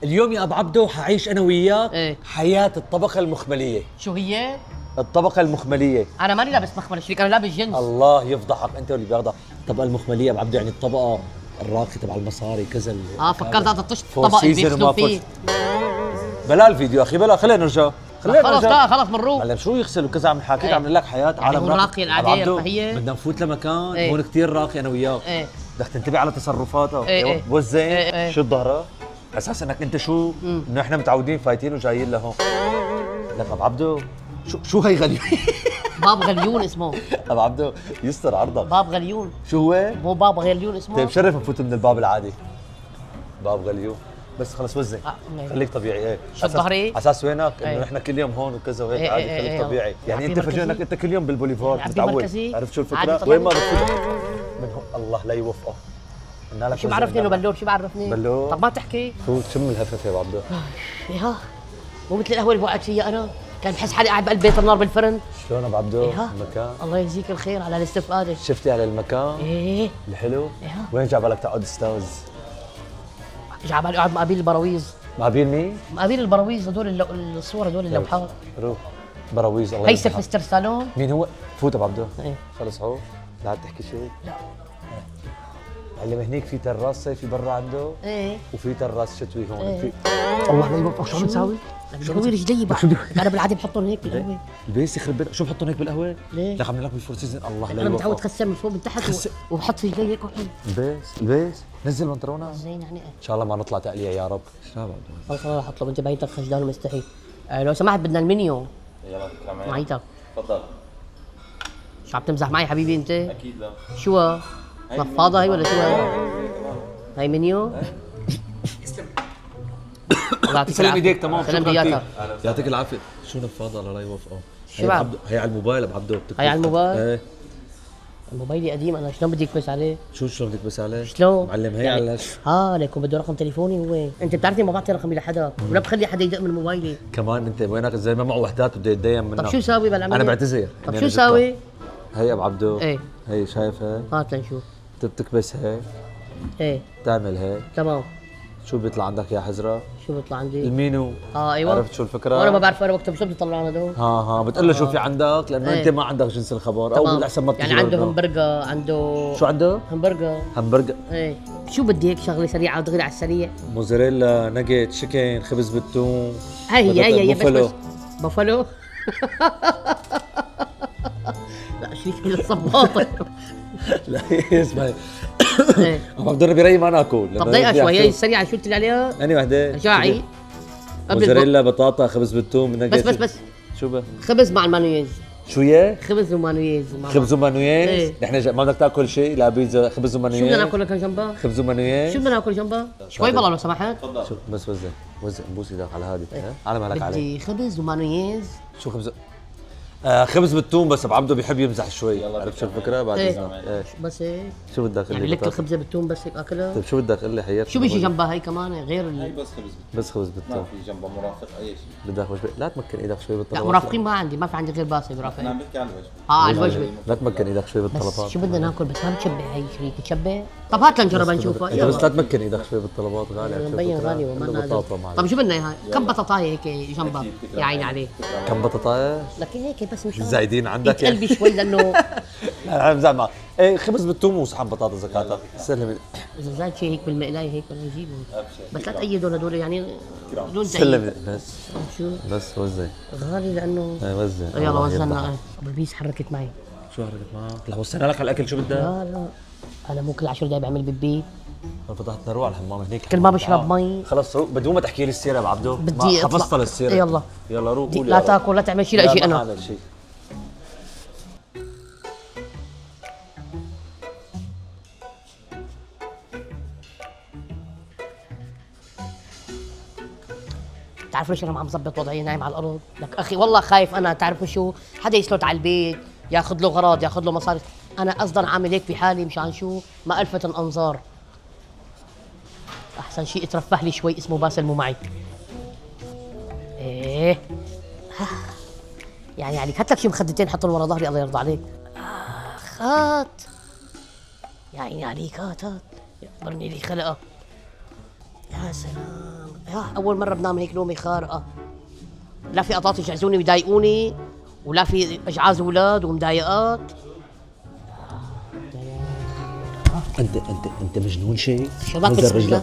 اليوم يا ابو عبدو حعيش انا وياك ايه حياة الطبقة المخملية. شو هي؟ الطبقة المخملية. انا ماني لابس مخمل شريك، انا لابس جنس. الله يفضحك، انت اللي بياخذها. الطبقة المخملية يا ابو عبدو يعني الطبقة الراقية تبع المصاري كذا. فكرت هذا الطش الطبق اللي بياخذوا فيه. بلا الفيديو اخي، بلا خلينا نرجع. خلص لا خلص بنروح. معلم شو يغسل وكذا، عم نحكيك عم نقول لك حياة يعني عالم راقية القعدة فهي. بدنا نفوت لمكان ايه هون كثير راقي انا وياك. بدك تنتبه على تصرفاتها. ايه وزين شو ظهرها اساس انك انت شو انه احنا متعودين فايتين وجايين لهون. لك ابو عبدو شو هي غليون؟ باب غليون اسمه. ابو عبدو يستر عرضك. باب غليون. شو هو؟ مو باب غليون اسمه. طيب شرف نفوت من الباب العادي. باب غليون بس خلص وزن. خليك طبيعي. ايه شو ظهري؟ اساس وينك؟ انه احنا كل يوم هون وكذا وهيك عادي. خليك طبيعي. يعني انت فاجئ انك انت كل يوم بالبوليفارد متعود. عرفت شو الفكره؟ وين ما بتفوت من هون الله لا يوفقه. شو بعرفني انه بلور؟ شو بعرفني؟ بلور. طب ما تحكي. فوت شم الهفه يا ابو عبدو. ايها مو مثل القهوه اللي بوقعد فيها انا، كان بحس حالي قاعد بقلب بيت النار بالفرن. شلون ابو عبدو؟ المكان الله يجزيك الخير على الاستفاده. شفتي على المكان؟ ايه الحلو؟ وين جاب بالك تقعد استاذ؟ جاب بالي اقعد مقابل البراويز. مقابل مين؟ مقابل البراويز، هدول الصور، هدول اللوحات. روح براويز. الله هي سيلفستر ستالون. مين هو؟ فوت ابو عبدو. ايه خلص عو لا تحكي شيء. لا معلم هنيك في تراس صيفي برا عنده. ايه وفي تراس شتوي هون. في الله لا يوفقك. شو عم تساوي؟ بسوي رجلي بقى. انا بالعاده بحطهم هيك بالقهوه. البيس يخرب بيتك، شو بحطهم هيك بالقهوه؟ ليه؟ لك عم لك بالفور سيزون. الله لا يوفقك. انا متعود خسر من فوق من تحت وبحط في رجلي هيك وحلو. البيس نزل بنطلونك. زين يعني ان شاء الله ما نطلع تقليع يا رب. شو خلص انا رح اطلب، انت بايتك خجلان ومستحي. لو سمحت بدنا المنيو. يلا كمان معيتك. تفضل. شو عم تمزح معي حبيبي انت؟ اكيد لا. شو مفاضة هي ولا شو هي منيو؟ سلم ايديك. تمام سلم شكرا كثير. دياتك. يعطيك العافيه. شو نفاضه الله لا يوفقه. شو بعد؟ هي على الموبايل ابو عبدو. هي على الموبايل؟ ايه موبايلي قديم انا، شلون بدي اكبس عليه؟ شلون بدك بس عليه؟ شلون؟ معلم هي على ليكون بده رقم تليفوني هو، انت بتعرفني ما بعطي رقمي لحدا ولا بخلي حدا يدق من موبايلي. كمان انت وينك الزلمه معه وحدات بده يتدين منك. طب شو ساوي بالعمليه؟ انا بعتذر. طب شو ساوي؟ هي ابو عبدو. ايه هي شايف هي؟ هات لنشوف. بتكبس هيك. ايه تعمل هيك. تمام. شو بيطلع عندك يا حزره؟ شو بيطلع عندي؟ المينو. ايوه عرفت شو الفكره؟ وانا ما بعرف انا بكتب شو بيطلعوا هذول. بتقول له شو في عندك لانه انت ما عندك جنس الخبر او بالاحسن ما بتجي. يعني عنده همبرجر، عنده شو عنده؟ همبرجر. ايه شو بدي هيك شغله سريعه ودغري على السريع. موزاريلا، ناجيت، شيكن، خبز بالثوم. هي بوفالو. بس بوفالو. لا شريك الصباطه. لا اسمعي عم بدنا برايي ما ناكل. طب دقيقه شوي، هي السريعه شو قلت لي عليها؟ اني وحده رجاعي موزاريلا، بطاطا، خبز بالثوم، ناجيت. بس شو بقى؟ خبز مع المانويز. شو هي؟ خبز ومانويز. خبز ومانويز؟ نحن ما بدك تاكل شيء؟ لا بيتزا، خبز ومانويز. شو بدنا ناكل لك جنبها؟ خبز ومانويز. شو بدنا ناكل جنبها؟ شوي بالله لو سمحت. تفضل. بس وزع بوس ايدك على هذه. على مالك علي. بدي خبز ومانويز. شو خبز؟ خبز بالثوم بس ابو عبده بيحب يمزح شوي. عرفت شو الفكره؟ بعد اذنك. بس هيك. شو بدك يعني لك الخبزه بالثوم بس هيك اكلها؟ طيب شو بدك قل لي حياتي. شو بيجي جنبها هي كمان غير هي بس خبز بس خبز ما بالثوم. في جنبها مرافق اي شيء. بدك وجبه. لا تمكن ايدك شوي بالطلبات. لا مرافقين ما عندي، ما في عندي غير باسل انا مرافقين. عم بحكي عن الوجبه. على الوجبه. لا تمكن ايدك شوي بالطلبات. بس شو بدنا ناكل بس ما بتشبع هي شريك بتشبع؟ طب هات لنجرب نشوفها. انت بس لا تمكن ايدك شوي بالطلبات غالي. مبين غالي وما بطاطا. طب شو بدنا اياها؟ كم بطاطايه هيك جنبها يا عيني عليك. كم بطاطايه؟ لكن هيك بس مش زايدين عندك قلبي شوي لانه لا بزعل معك. ايه خبز بالثوم وصحن بطاطا زكاتها. سلم اذا زاد شيء هيك بالمقلايه هيك بدنا نجيبه. بس لا تأيدوا هدول يعني بدون سلم بس. شو؟ بس وزع. غالي لانه ايه وزع. يلا وزعنا. ابو البيس حركت معي. شو حركت معك؟ لا وصلنا لك على الاكل شو بدك؟ لا انا مو كل 10 دقايق بعمل بيبي. انا فتحت نروح على الحمام هنيك. كل ما بشرب مي. خلص روح بدون ما تحكي لي السيره يا ابو عبدو. بدي حفظت للسيره. يلا روح قول. لا تاكل لا تعمل شيء لشيء انا. ما اعمل شيء. تعرف ليش انا عم ظبط وضعي نايم على الارض؟ لك اخي والله خايف انا، تعرف شو؟ حدا يسلط على البيت، ياخذ له غراض، ياخذ له مصاري، انا اصلا عامل هيك بحالي مشان شو؟ ما الفت الانظار. احسن شيء اترفه لي شوي اسمه باسل مو معي. ايه يعني عليك هات لك شي مخدتين حطهم ورا ظهري الله يرضى عليك. هات يا عيني عليك، هات يقبرني لي خلقه. يا سلام اول مره بنام هيك نومي خارقه، لا في قطاط يجعزوني ويضايقوني، ولا في اجعاز اولاد ومضايقات. انت مجنون شيء؟ شباب نزل رجلك،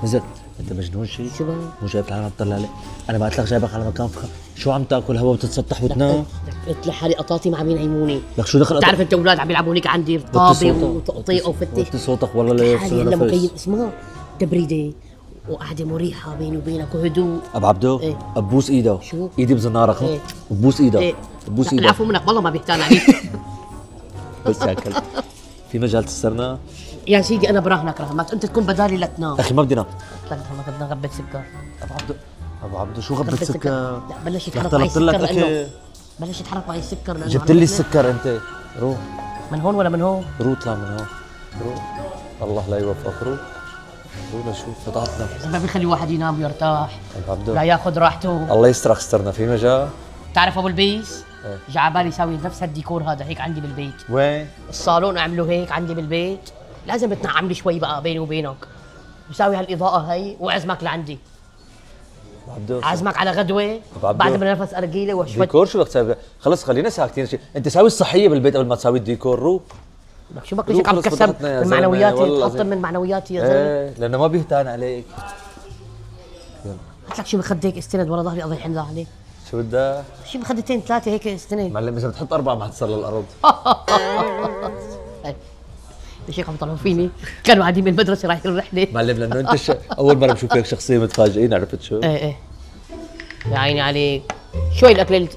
نزل. انت مجنون شيء؟ شو بقى؟ مو جايب العالم عم تطلع عليك؟ انا بعت لك جايبك على مكان فخم، شو عم تاكل هوا وتتسطح وتنام؟ قلت لحالي قطاطي ما عم ينعموني. لك شو دخل؟ بتعرف انت اولاد عم يلعبوا هيك عندي رطابه وتقطيع وفتش. وطي صوتك والله لا يفصل هلا مكيف نفس. اسمها تبريده وقعده مريحه بيني وبينك وهدوء. ابو عبدو ايه؟ ابوس ايده. شو؟ ايدي بزنارك. ايه؟ ببوس ايده. ايه؟ ببوس ايده. العفو منك والله ما بيحتال عليك. بس يا كلب في مجال تسترنا؟ يا سيدي انا براهنك رحمك انت تكون بدالي لتنام. اخي ما بدنا. لك ما بدنا غبة سكر. ابو عبدو شو غبة سكر؟ لا بلش يتحرك طلبت معي السكر لك لانه اكل. بلش يتحرك معي السكر لانه جبت لي السكر انت. روح من هون ولا من هون؟ روح اطلع من هون. روح الله لا يوفقك. روح لشوف فتحتنا. ما بيخلي واحد ينام ويرتاح، ابو عبدو لا ياخذ راحته. الله يسترك استرنا في مجال. بتعرف ابو البيس؟ ايه. جا على بالي يساوي نفس هالديكور هذا هيك عندي بالبيت. وين؟ الصالون اعمله هيك عندي بالبيت، لازم تنعم لي شوي بقى بيني وبينك. بساوي هالاضاءه هي واعزمك لعندي. ابو عبدو اعزمك على غدوه أبو عبدو. بعد ما نفس ارجيله وشوي. ديكور شو بدك تسوي؟ خلص خلينا ساكتين شيء، انت ساوي الصحيه بالبيت قبل ما تساوي الديكور. روح لك شو بك ليش عم خلص تكسب فتحتنا يا من زلمة، معنوياتي، والله تقطم العظيم. من معنوياتي يا زلمه. ايه لانه ما بيهتان عليك. قلت لك شو بخديك استند ورا ظهري اضيع حنزة عليك. شو بدك؟ شو بخدتين ثلاثه هيك استند. معلم اذا بتحط 4 ما حتصل للارض. ليش هيك عم يطلعوا فيني؟ كانوا قاعدين بالمدرسه رايحين رحله. معلم لانه انت اول مره بشوف هيك شخصيه متفاجئين. عرفت شو؟ ايه ايه يا عيني عليك. شوي الاكل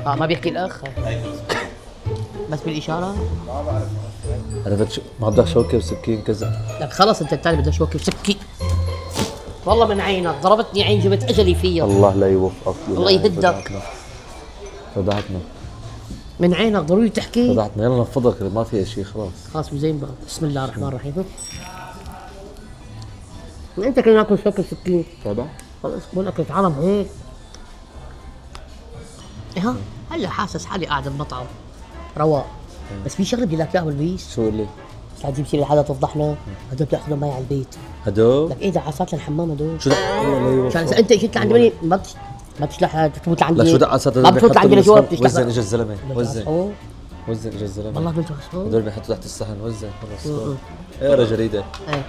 ما بيحكي الاخ بس بالاشاره. عرفت شو؟ ما بدك شوكه وسكين كذا. لك خلص انت التالي بدك شوكه وسكي. والله من عينك ضربتني عين جبت اجلي فيها. الله لا يوفقك. الله يهدك. فضحتنا من عينك ضروري تحكي. فضحتنا. يلا نفضك ما في شيء خلاص. خلاص زين بقى. بسم الله الرحمن الرحيم. انت كنا ناكل شوكه وسكين. تابع. خلص كون اكلت عالم هيك. ها هلا حاسس حالي قاعد بمطعم رواق. بس في شغله بدي لك اياها بالبيس. شو اللي؟ لا تجيب سيره لحدا تفضحنا. هدول بياخذوا معي على البيت. هدول؟ لك ايه دعاسات للحمام هدول. شو الله لا يوفقك. عشان اذا انت اجيت لعندي ما بتشلح تفوت لعندي. لا شو دعاسات؟ ما بتفوت لعندي لجوا بتشلح. وزن اجى الزلمه. وزن وزن اجى الزلمه. والله قلت عصفور. هدول بيحطوا تحت الصحن. وزن خلص. اقرا جريده. ايه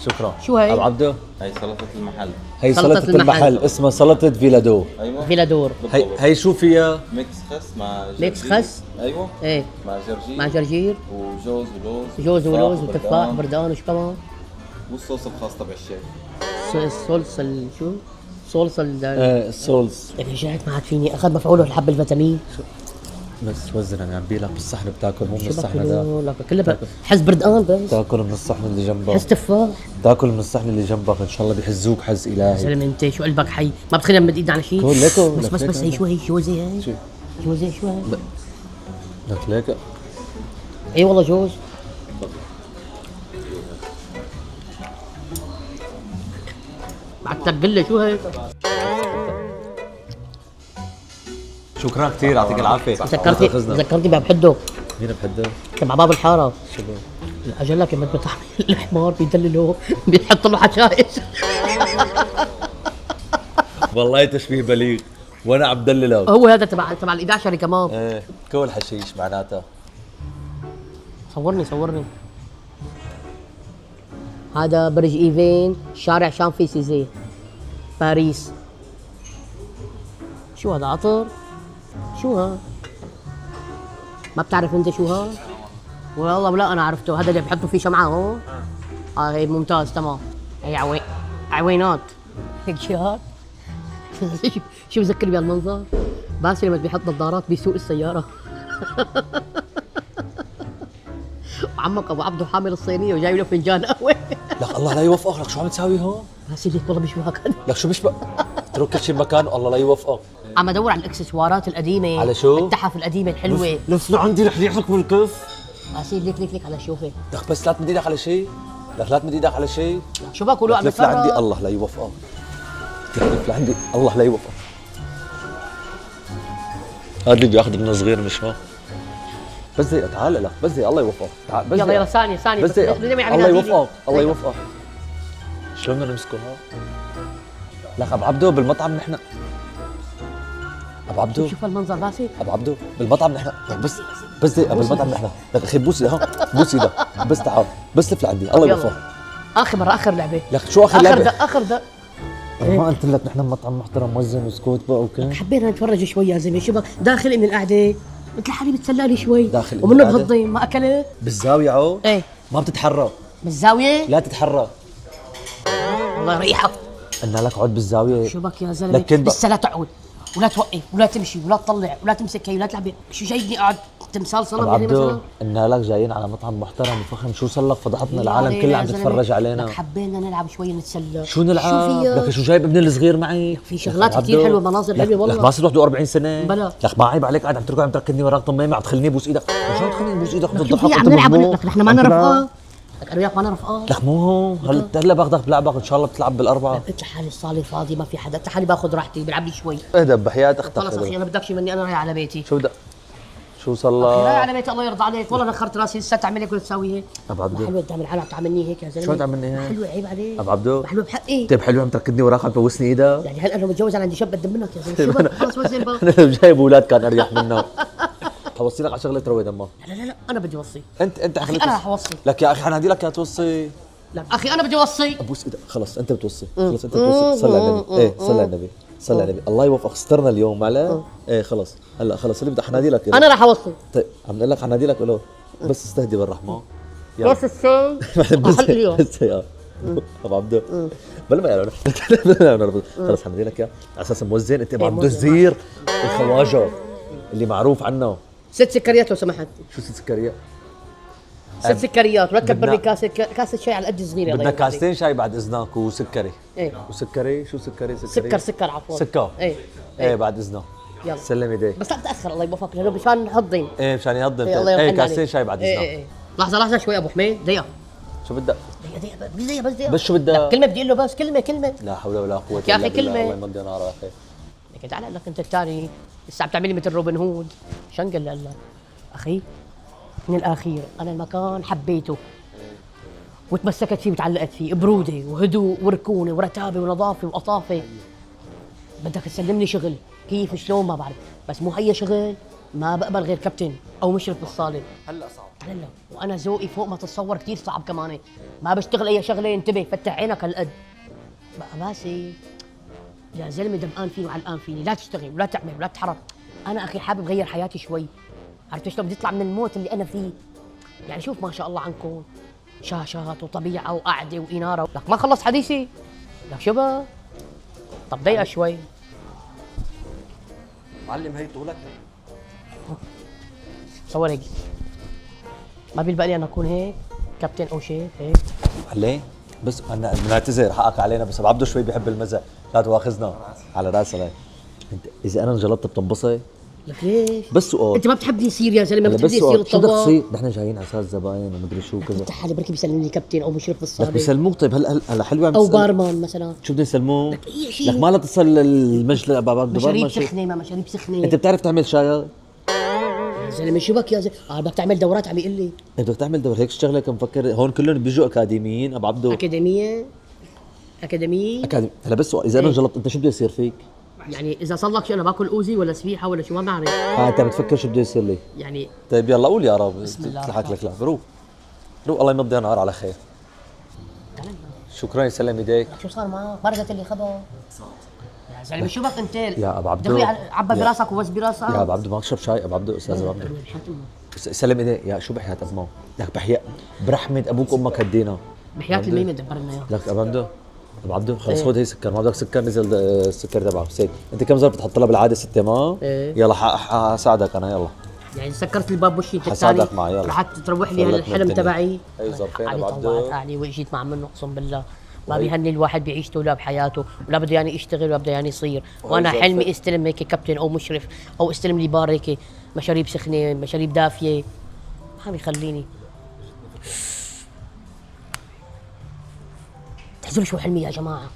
شكرا. شو هي؟ ابو عبدو هي سلطة المحل. هي سلطة سلطة المحل. المحل اسمها سلطة فيلادو. ايوه فيلادور. هي شو فيها؟ ميكس خس مع جرجير. ميكس خس؟ ايوه ايه مع جرجير مع جرجير وجوز ولوز جوز ولوز وتفاح وتفاح وبردان وش كمان؟ والصوص الخاص تبع الشيف. صلصة شو؟ صلصة السولز. لك رجعت ما عاد فيني اخذ مفعوله الحب الفيتامين. بس وزن انا عم بيلك بالصحن بتاكل مو من شو الصحن هذا. باكله لك كله حز بردان بس. تاكل من الصحن اللي جنبك. حز تفاح. تاكل من الصحن اللي جنبك ان شاء الله بيحزوك حز الهي. زلمه انت شو قلبك حي ما بتخلينا نمد ايدنا على شيء. كل ليكو بس هي شو هي جوزي هي شو؟ جوزي شو هي؟ لك ليك اي والله جوز. بعد تقل شو هي؟ شكرا كثير يعطيك العافيه. ذكرتني بحده مين بحده؟ تبع باب الحاره. شو بو؟ اجل لك لما بتعمل الحمار بيدلله بيحط له حشائش. والله تشبيه بليغ وانا عم دللك. هو هذا تبع ال11 كمان. ايه كول حشيش معناتها. صورني هذا برج ايفين شارع شانفيسيزيه باريس. شو هذا عطر؟ شو ها؟ ما بتعرف انت شو ها؟ والله لا انا عرفته. هذا اللي بحطوا فيه شمعة هون. هي ممتاز تمام. هي عوينات هيك شيات. شو بذكرني بهالمنظر؟ باسل لما بيحط نظارات بيسوق السيارة. وعمك ابو عبده حامل الصينية وجايب له فنجان قهوة. لك الله لا يوفقك. لك شو عم تساوي هون؟ باسل ليك والله بيشبهك. لك شو بيشبه؟ اترك كل شيء بمكانه. الله لا يوفقك. عم ادور على الاكسسوارات القديمة. على شو؟ التحف القديمة الحلوة. لف لعندي رح يحرق بالكف. باسل ليك على شوفي. لك بس لا تمد ايدك على شيء. لك لا تمد ايدك على شيء. شو باكلوا عم لف لعندي. الله لا يوفقك. لف لعندي. الله لا يوفقك. هذا اللي بياخذ من صغير مش ما. بس زي تعال لك بس زي الله يوفقك. تعال بس يلا ثانية بس زي الله يوفقك. الله يوفقك. شلون بدنا نمسكه ها؟ لك ابو عبدو بالمطعم نحن ابو عبدو شوف المنظر باسي ابو عبدو بالمطعم نحن بس دقيقة بالمطعم نحن لك اخي بوس ها بوس ايدك بس تعال بس لف لعندي الله يوفقك اخر مرة اخر لعبة لك شو اخر لعبة؟ اخر دق ما قلت لك نحن مطعم محترم موزن وسكوت بقى وكذا حبينا نتفرج شوي يا زلمة شو داخل من القعدة قلت لحالي بتسلى لي شوي داخل ومنه بهضم ما اكلت بالزاوية عود؟ ايه ما بتتحرك بالزاوية؟ لا تتحرك الله يريحك قلنا لك عود بالزاوية شو بك يا زلمة لسه لا تقعد ولا توقف ولا تمشي ولا تطلع ولا تمسك هي ولا تلعب شو جايبني قاعد تمثال صنم يعني مثلا؟ قلنا لك جايين على مطعم محترم وفخم شو صار لك فضحتنا العالم كله عم تتفرج علينا حبينا نلعب شوي نتسلى شو نلعب؟ لك شو جايب ابني الصغير معي؟ في شغلات كثير حلوه مناظر حلوه والله لك ما صرت 41 سنه بلا لك ما عيب عليك قاعد عم تركض عم تركضني وراك طمامه عم تخليني بوس ايدك شو تخليني بوس ايدك بتضحك عم نلعب لك نحن ما رفقات لك انا وياك ما رفقات لك مو هو هلا باخذك بلعبك ان شاء الله بتلعب بالاربعه قلت لحالي الصاله فاضي ما في حدا قلت لحالي باخذ راحتي بلعب لي شوي اهدى بحياه اختك خلص اخي انا بدك شيء مني انا رايح على بيتي شو بدك شو صار لك؟ رايح على بيتي الله يرضى عليك والله نخرت راسي لسه تعمل هيك ولا تساوي هيك ابو عبدو حلوه تعمل حالك تعملني هيك يا زلمه شو تعملني هيك؟ حلوه عيب عليك ابو عبدو حلوه بحقي طيب حلوه عم تركضني وراك عم تبوسني ايدك يعني هل انا متجوز انا عندي شاب قد منك يا زلمه شو بك خلص وزن بقى انا جايب اولاد كان اريح منه حوصي لك على شغله تروي دمك لا انا بدي اوصي انت اخي انا رح اوصي لك يا اخي حنادي لك يا توصي لا اخي انا بدي اوصي ابوس ايدك خلص انت بتوصي خلص انت بتوصي صلي على النبي ايه صلي على النبي صلي على النبي الله يوفقك استرنا اليوم معلش ايه خلص هلا خلص اللي بدي حنادي لك انا رح اوصي طيب عم نقول لك حنادي لك له بس استهدي بالرحمه بس الشيء بس اليوم بس يا ابو عبدو بلا ما يعرف خلص حنادي لك اياه على اساس موزن انت ابو عبدو الزير الخواجه اللي معروف عنه 6 سكريات لو سمحت شو 6 سكريات؟ 6 سكريات ركب بري كاسه شاي على قد صغيره بدنا كاستين شاي بعد اذنك وسكري ايه وسكري شو سكري سكر عفوا سكر ايه بعد اذنك يلا سلم ايديك بس لا تاخر الله يوفقك لانه مشان نهضم ايه مشان يهضم ايه كاستين شاي بعد اذنك ايه لحظه شوي ابو حميد دقيقه شو بدك؟ دقيقه بس شو بدك؟ كلمه بدي له بس كلمه لا حول ولا قوه يا اخي كلمه الله يمضي نار يا اخي لكن تعال لك انت الثاني لسه عم تعملي مثل روبن هود شنقل لك اخي من الاخير انا المكان حبيته وتمسكت فيه وتعلقت فيه بروده وهدوء وركونه ورتابه ونظافه وقطافه بدك تسلمني شغل كيف شلون ما بعرف بس مو اي شغل ما بقبل غير كابتن او مشرف بالصاله هلا صعب هلا وانا ذوقي فوق ما تتصور كثير صعب كمان ما بشتغل اي شغله انتبه فتح عينك هالقد بقى باسي يا زلمه دمقان فيني وعلقان فيني لا تشتغل ولا تعمل ولا تتحرك انا اخي حابب غير حياتي شوي عرفت شلون بدي اطلع من الموت اللي انا فيه يعني شوف ما شاء الله عنكم شاشات وطبيعه وقعده واناره لك ما خلص حديثي لك شو بقى طب ضيقه شوي معلم هي طولك صور هيك ما بيلبق لي انا اكون هيك كابتن او شيف هيك عليه بس انا بنعتذر حقك علينا بس ابو عبدو شوي بيحب المزح لا تواخذنا على راسنا انت اذا انا انجلطت بتنبسط لك ليش؟ بس سؤال انت ما بتحبني يصير يا زلمه بتحبني يصير الطباخ شو بدك تصير؟ نحن جايين على اساس زباين ومدري شو كذا انت حالي بركي بيسلمني كابتن او مشرف بالصاله لك بيسلموك طيب هلا حلوه عم او بارمان مثلا شو بدهم يسلموك؟ لك اي شيء لك ما لا تصل المجلس ابو عبدو مشاريب سخنه ما مشاريب سخنه انت بتعرف تعمل شاي؟ يا زلمه شو بك يا زلمه بدك تعمل دورات عم يقول لي انت بدك تعمل دور هيك شغله كم مفكر هون كلهم بيجوا اكاديميين ابو عبدو اكاديميه هلا بس سؤال اذا انا انجلطت انت شو بده يصير فيك؟ يعني اذا صار لك شيء انا باكل اوزي ولا سبيحه ولا شو ما بعرف انت بتفكر شو بده يصير لي؟ يعني طيب يلا قول يا رب بسم الله تضحك لك لا روح الله يمضي نهار على خير شكرا يسلم ايديك شو صار معك؟ برزت اللي خبر يا زلمه شو بك انت يا ابو عبدو دغري عبى براسك وبس براسك يا ابو عبدو ما اشرب شاي ابو عبدو استاذ ابو عبدو سلم ايديك يا شو بحياة امه لك بحياة برحمة ابوك وامك هدينا بحياة الميمة دبرنا اياه لك ابو عبدو ابو عبدو خلص خذ هي سكر ما بدك سكر نزل السكر تبعه سيد انت كم ظرف بتحط لها بالعاده 6 ما يلا حساعدك انا يلا يعني سكرت الباب وشي انت حساعدك معي يلا رح تروح لي الحلم تبعي اي ظرفين ابو علي عبدو طلعت اعلي واجيت مع منه اقسم بالله ما بيهني الواحد بعيشته ولا بحياته ولا بده يعني يشتغل ولا بده يعني يصير وانا حلمي استلم هيك كابتن او مشرف او استلم لي بار هيك مشاريب سخنه مشاريب دافيه ما بيخليني تحزروا شو حلمي يا جماعه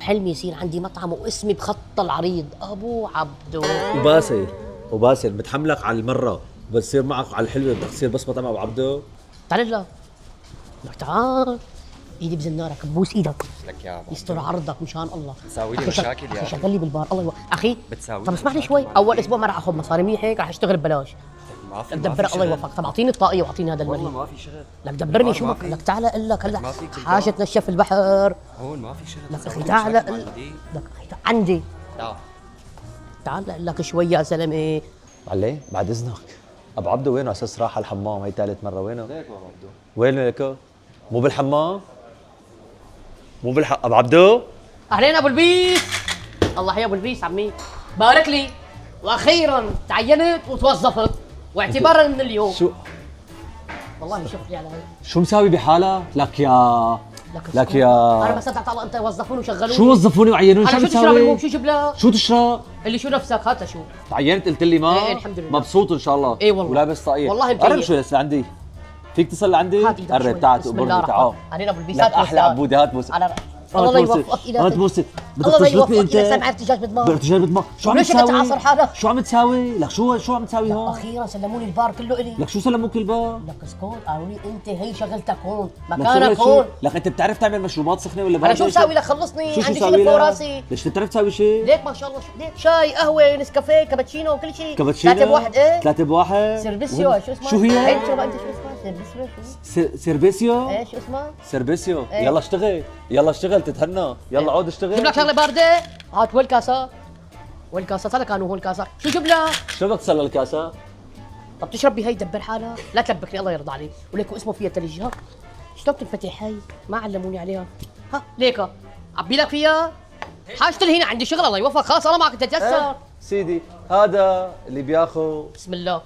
حلمي يصير عندي مطعم واسمي بخط العريض ابو عبدو وباسل متحملك على المره بتصير معك على الحلوه بدك تصير بس مطعم ابو عبدو تعال لا تعال ايدي بزنارك ببوس ايدك لك يا عم يستر عرضك مشان الله. بتساوي لي أخي مشاكل يا اخي أخي. شغل لي بالبار الله يوفقك اخي. بتساوي طب لي اسمعني مشاكل شوي، ولا اول إيه؟ اسبوع ما راح اخذ مصاري منيح هيك، راح اشتغل ببلاش. ما في لك ما في دبر الله شغل. يوفقك. طب اعطيني الطاقيه واعطيني هذا والله المريض. ما في شغل. لك دبرني ما شو في. لك تعال اقول لك هلا ما فيك حاجه بالبار. تنشف البحر. هون ما في شغل. لك بتساوي اخي لي تعال مشاكل مع لك المدير. اخي عندي تعال. تعال اقول لك شوي يا زلمه. علي بعد اذنك، ابو عبده وينه؟ على اساس راح على الحمام، هي ثالث مره. وينه؟ ليك ابو عبدو. وينه هيك؟ مو بالحمام؟ مو ابو عبده؟ اهلين ابو البيس. الله يا ابو البيس عمي، بارك لي واخيرا تعينت وتوظفت واعتبارا من اليوم. شو والله شوف لي على هاي. شو مساوي بحالك؟ لك يا لك اسكت. يا انا ما صدقت الله انت وظفوني وشغلوني. شو وظفوني وعينوني؟ شو انا عم شو تشرب المهم تساوي؟ شو جبلك؟ شو تشرب؟ اللي شو نفسك هات شو. تعينت قلت لي ما؟ إيه الحمد لله. مبسوط ان شاء الله. إيه والله. ولابس طاقية. والله مكيف. قرب شوي لسه عندي. فيك تصل لعندي؟ هات ايدك شوي. قرب تعال بسم تقبرني الله تعال. الرحمن. علينا ابو البيس لك هات احلى بوسة. عبودي، هات بوسه. على الله يوفقك هات الهك. بوسه. بدك الله تشبطني يوفقك انت؟ اذا سامع ارتجاج بدماغ. ارتجال بدماغ. شو عم وليش تساوي؟ بتعاصر حالك؟ شو عم تساوي؟ لك شو عم تساوي هون؟ اخيرا سلموني البار كله الي. لك شو سلموك الباب؟ لك اسكت قالوا لي انت هي شغلتك هون لك مكانك شو؟ هون. لك انت بتعرف تعمل مشروبات سخنه ولا انا باردة؟ شو مساوي لك؟ خلصني شو عندي مساوي شغل فوق لك؟ راسي. ليش بتعرف تساوي شيء؟ ليك ما شاء الله ليك شاي قهوه نسكافيه كابتشينو كل شيء. كابتشينو؟ 3 بواحد ايه. 3 بواحد؟ سيرفيسيو شو اسمها؟ شو هي؟ انت شو اسمها؟ سيرفيسيو شو؟ سيرفيسيو؟ ايه شو اسمها؟ سيرفيسيو. إيه. يلا اشتغل، يلا اشتغل تتهنى، يلا عود اشتغل. جيب لك شغله بارده. هات وين الكاسه؟ وين الكاسه؟ هذا كانوا هون الكاسه. شو جيب لك؟ شو بدك تصل الكاسه؟ طب تشرب بهي دبر حالك، لا تلبكني الله يرضى عليك، وليك اسمه فيها ثلج ها؟ شلون بتنفتح هي؟ ما علموني عليها. ها ليك عبي لك فيها؟ حاجتي هنا عندي شغل الله يوفقك، خلاص انا معك تتجسر. سيدي هذا اللي بياخذ بسم الله.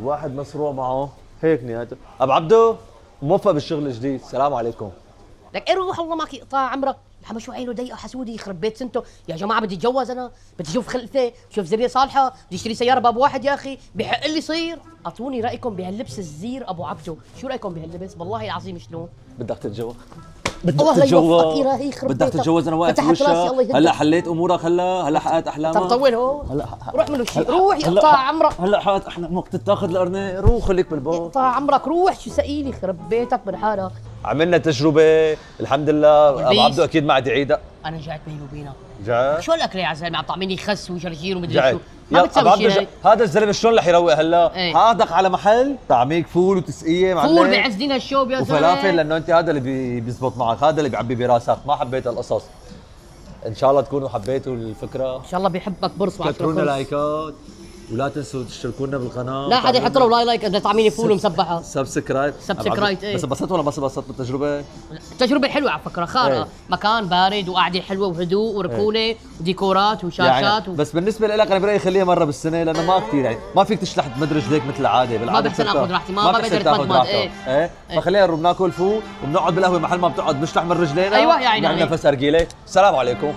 واحد مشروع معه هيك نهايته. ابو عبده موفق بالشغل الجديد، السلام عليكم. لك ايه روح الله معك يقطع عمرك. الحما شو عينه ضيقه حسودي يخرب بيت سنته. يا جماعه بدي اتجوز انا، بدي اشوف خلفه، شوف ذريه صالحه، بدي اشتري سياره باب واحد يا اخي، بحق لي صير. اعطوني رايكم بهاللبس الزير ابو عبده، شو رايكم بهاللبس؟ والله العظيم شلون؟ بدك تتجوز؟ الله يوفقك إلهي يخرب بدك بيتك. تتجوز؟ انا واقف فتحت راسي الله بوشك. يهديك. هلا حليت امورك، هلا حققت احلامك. طب طول هون. هلا روح من وشي، روح يقطع عمرك. هلا حققت احلامك، تتاخذ القرنه، روح خليك بالباب. يقطع عمرك، روح شو سئيلي يخرب بيتك من حالك. عملنا تجربه الحمد لله. ابو والبيس. عبده اكيد ما عاد يعيدها. انا جعت بيني وبينك. جاء شو الاكل يا زلمه؟ عم طعميني خس وجرجير ومدري جاي. شو. ما يلا ابو بتسوي عبده شيء هيك. هذا الزلمه شلون رح يروق هلا؟ ايه. حاطك على محل طعميك فول وتسقيه معلم، فول بعز دين الشوب يا زلمه. وفلافل، لانه انت هذا اللي بيزبط معك، هذا اللي بيعبي براسك. ما حبيت القصص. ان شاء الله تكونوا حبيتوا الفكره. ان شاء الله بيحبك برص كترونا وعشرة لايكات، ولا تنسوا تشتركونا بالقناه. لا حدا يحط له لايك اذا طعميني فول ومسبحه. سبسكرايب. سبسكرايب، ايه. بس انبسطت ولا ما انبسطت بالتجربه؟ التجربه حلوه على فكره خارقه. ايه. مكان بارد وقعده حلوه وهدوء وركونه وديكورات وشاشات بس بالنسبه لك انا برايي خليها مره بالسنه، لانه ما كثير يعني ما فيك تشلح تمد رجليك مثل العاده. بالعاده بحسن بترتاح. آخذ راحتي، ما بتحسن بقدر تاخذ أتمدمد، راحتك. ايه. ايه فخلينا نروح ناكل فول وبنقعد بالقهوه محل ما بتقعد بنشلح من رجلينا. أيوة يا عيني عندنا عليك. نفس ارجيله. السلام عليكم.